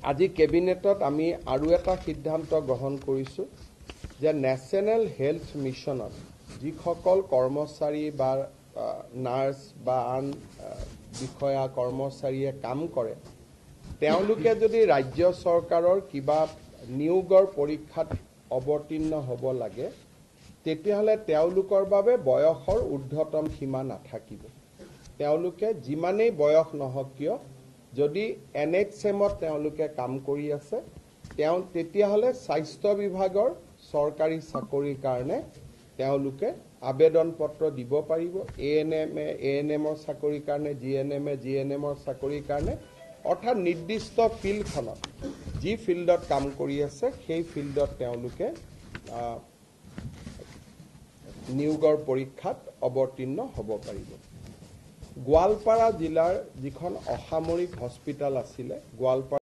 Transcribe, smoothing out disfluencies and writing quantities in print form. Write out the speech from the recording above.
আজি কেবিনেটত আমি আৰু এটা সিদ্ধান্ত গ্ৰহণ কৰিছোঁ যে নেশ্যনেল হেল্থ মিছনত যিসকল কৰ্মচাৰী বা নাৰ্ছ বা আন বিষয়া কৰ্মচাৰীয়ে কাম কৰে তেওঁলোকে যদি ৰাজ্য চৰকাৰৰ কিবা নিয়োগৰ পৰীক্ষাত অৱতীৰ্ণ হ'ব লাগে তেতিয়াহ'লে তেওঁলোকৰ বাবে বয়সৰ ঊৰ্ধ্বতম সীমা নাথাকিব। তেওঁলোকে যিমানেই বয়স নহওক কিয় যদি NHMত তেওঁলোকে কাম কৰি আছে তেতিয়াহ'লে স্বাস্থ্য বিভাগৰ চৰকাৰী চাকৰিৰ কাৰণে তেওঁলোকে আবেদন পত্ৰ দিব পাৰিব। ANMৰ চাকৰিৰ কাৰণে GNMৰ চাকৰিৰ কাৰণে অৰ্থাৎ নিৰ্দিষ্ট ফিল্ডখনত যি ফিল্ডত কাম কৰি আছে সেই ফিল্ডত তেওঁলোকে নিয়োগৰ পৰীক্ষাত অৱতীৰ্ণ হ'ব পাৰিব। গোৱালপাৰা জিলাৰ যিখন অসামৰিক হস্পিটেল আছিলে গোৱালপাৰা